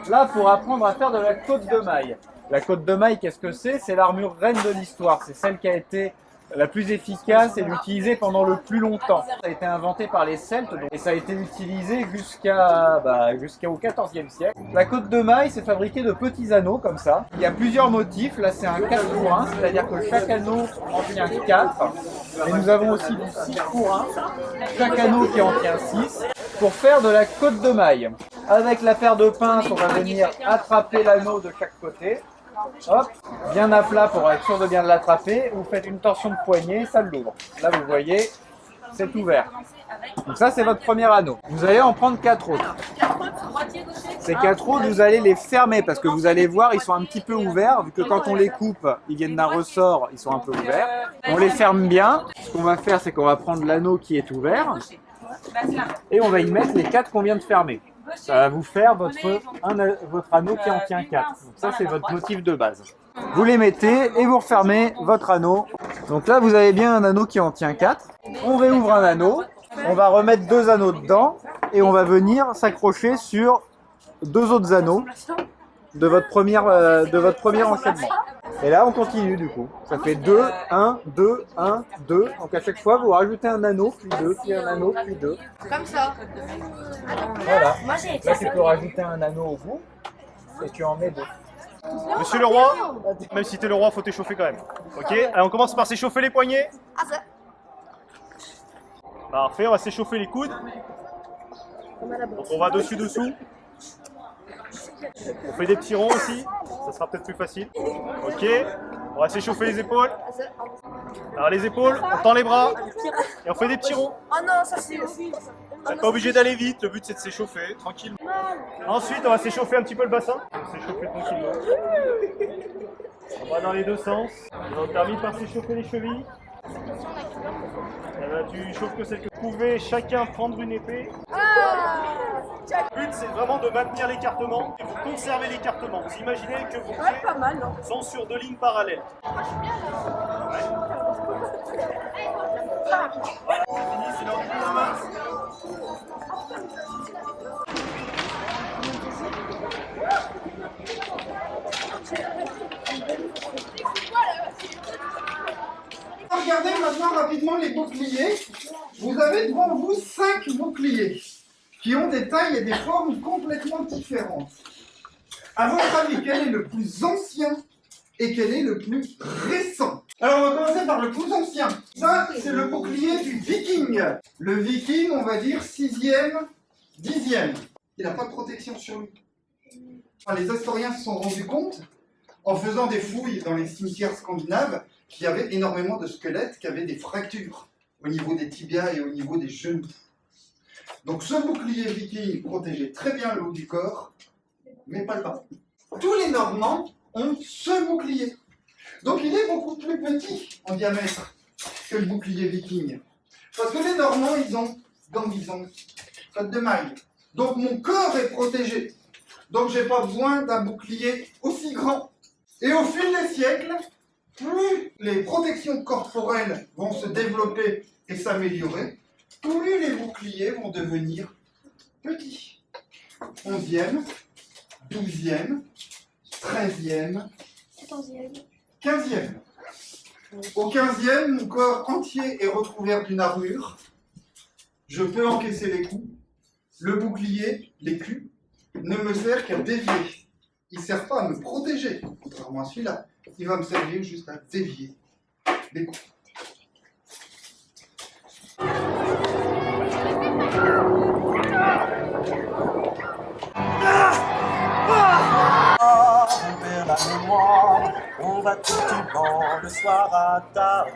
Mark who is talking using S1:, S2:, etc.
S1: là pour apprendre à faire de la côte de maille. La côte de maille, qu'est-ce que c'est? C'est l'armure reine de l'histoire. C'est celle qui a été la plus efficace et l'utilisée pendant le plus longtemps. Ça a été inventé par les Celtes et ça a été utilisé jusqu'au XIVe siècle. La côte de maille, c'est fabriqué de petits anneaux comme ça. Il y a plusieurs motifs. Là, c'est un 4 pour 1, c'est-à-dire que chaque anneau en tient 4. Et nous avons aussi du 6 pour 1, chaque anneau qui en tient 6, pour faire de la côte de maille. Avec la paire de pinces, on va venir attraper l'anneau de chaque côté. Hop, bien à plat pour être sûr de bien l'attraper. Vous faites une torsion de poignet, ça l'ouvre. Là, vous voyez, c'est ouvert. Donc ça, c'est votre premier anneau. Vous allez en prendre 4 autres. Ces 4 autres, vous allez les fermer parce que vous allez voir, ils sont un petit peu ouverts. Vu que quand on les coupe, ils viennent d'un ressort, ils sont un peu ouverts. On les ferme bien. Ce qu'on va faire, c'est qu'on va prendre l'anneau qui est ouvert et on va y mettre les 4 qu'on vient de fermer. Ça va vous faire votre anneau qui en tient 4. Donc ça, c'est votre motif de base. Vous les mettez et vous refermez votre anneau. Donc là, vous avez bien un anneau qui en tient 4. On réouvre un anneau. On va remettre 2 anneaux dedans et on va venir s'accrocher sur 2 autres anneaux de votre premier enchaînement. Et là, on continue du coup. Ça fait 2, 1, 2, 1, 2. Donc à chaque fois, vous rajoutez un anneau, puis 2, puis un anneau, puis 2.
S2: Comme ça.
S1: Voilà. Là, tu peux rajouter un anneau au bout et tu en mets 2.
S3: Monsieur le roi, même si t'es le roi, faut t'échauffer quand même. Ok, alors on commence par s'échauffer les poignets. Parfait, on va s'échauffer les coudes. Donc on va dessus-dessous. On fait des petits ronds aussi, ça sera peut-être plus facile. Ok, on va s'échauffer les épaules. Alors les épaules, on tend les bras et on fait des petits ronds.
S2: Oh non, ça c'est...
S3: Vous n'êtes pas obligé d'aller vite, le but c'est de s'échauffer tranquillement. Ensuite, on va s'échauffer un petit peu le bassin. On va s'échauffer tranquillement. On va dans les deux sens. Et on termine par s'échauffer les chevilles. Et là, tu chauffes que celle que vous pouvez chacun prendre une épée. Le but c'est vraiment de maintenir l'écartement et vous conservez l'écartement. Vous imaginez que vos pieds sont sur 2 lignes parallèles. Ouais. Voilà, c'est fini, c'est l'heure du coup.
S4: Regardez maintenant rapidement les boucliers. Vous avez devant vous 5 boucliers qui ont des tailles et des formes complètement différentes. À votre avis, quel est le plus ancien et quel est le plus récent? Alors on va commencer par le plus ancien. Ça, c'est le bouclier du viking. Le viking, on va dire 6e, 10e. Il n'a pas de protection sur lui. Enfin, les historiens se sont rendus compte, en faisant des fouilles dans les cimetières scandinaves, qu'il y avait énormément de squelettes qui avaient des fractures au niveau des tibias et au niveau des genoux. Donc ce bouclier viking protégeait très bien le haut du corps, mais pas le bas. Tous les Normands ont ce bouclier. Donc il est beaucoup plus petit en diamètre que le bouclier viking. Parce que les Normands, ils ont gambison, côte de maille. Donc mon corps est protégé. Donc j'ai pas besoin d'un bouclier aussi grand. Et au fil des siècles, plus les protections corporelles vont se développer et s'améliorer, plus les boucliers vont devenir petits. 11e, 12e, 13e, 15e. Au 15e, mon corps entier est recouvert d'une armure. Je peux encaisser les coups. Le bouclier, l'écu, ne me sert qu'à dévier. Il ne sert pas à me protéger, contrairement à celui-là. Il va me servir juste à dévier les coups.
S5: Vers la mémoire, on va tout du vent le soir à table.